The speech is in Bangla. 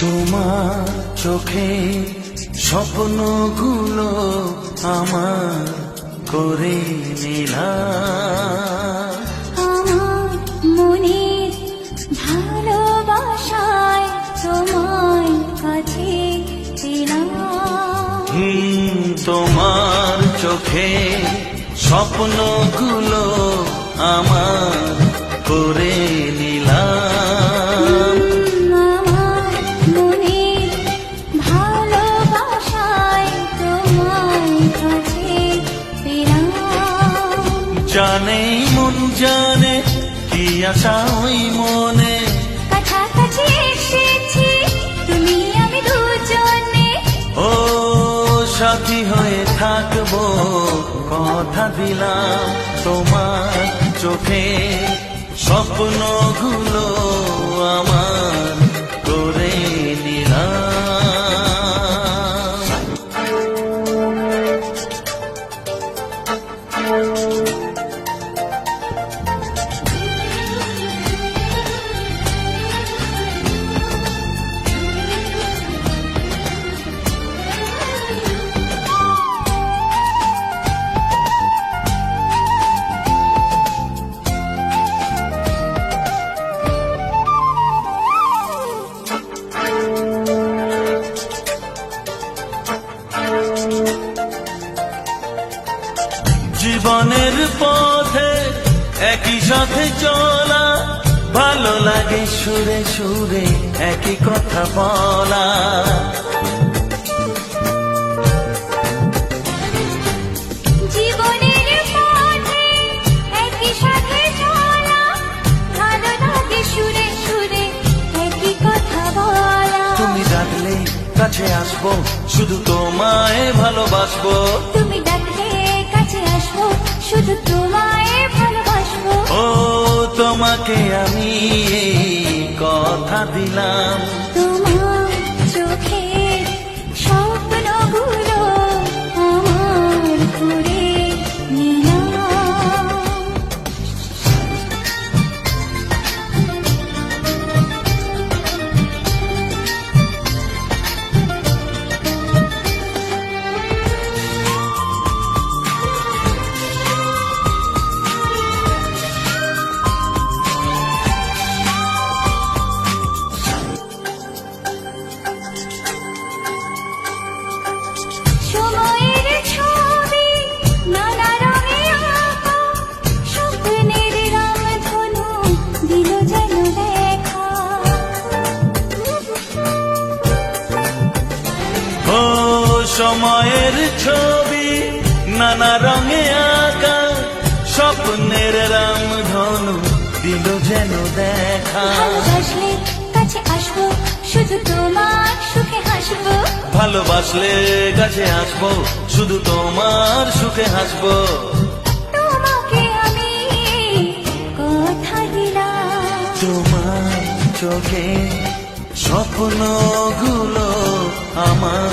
তোমার চোখে স্বপ্নগুলো আমার করে নিলাম। আমার মনের ভালোবাসায় তোমায় কাছে পেলাম। তোমার চোখে স্বপ্নগুলো আমার করে নিলাম। আমার মনের ভালোবাসায় তোমায় কাছে পেলাম। জানে মন জানে কি আশা ওই মনে, কাছাকাছি এসেছি তুমি আমি দুজনে। ও সাথী হয়ে থাকবো কথা দিলাম। তোমার চোখে স্বপ্নগুলো আমার করে নিলাম। জীবনের পথে একই সাথে চলা, ভালো লাগে সুরে সুরে একই কথা বলা। জীবনের পথে একই সাথে চলা, ভালো লাগে সুরে সুরে একই কথা বলা। তুমি ডাকলে কাছে আসবো, শুধু তোমায় ভালোবাসবো। তুমি ডাকলে কাছে আসবো, শুধু তোমায় ভালোবাসবো। ও তোমাকে আমি এই কথা দিলাম। তোমার চোখের স্বপ্নগুলো আমার করে নিলাম। সময়ের ছবি নানা রঙে আঁকা, স্বপ্নের রামধনু দিল যেন দেখা। ও সময়ের ছবি নানা রঙে আঁকা, স্বপ্নের রামধনু দিল যেন দেখা। ভালোবাসলে কাছে আসবো, শুধু তোমার সুখে হাসবো। ভালোবাসলে কাছে আসবো, শুধু তোমার সুখে হাসবো। তোমাকে আমি কথা দিলাম। তোমার চোখে স্বপ্নগুলো আমার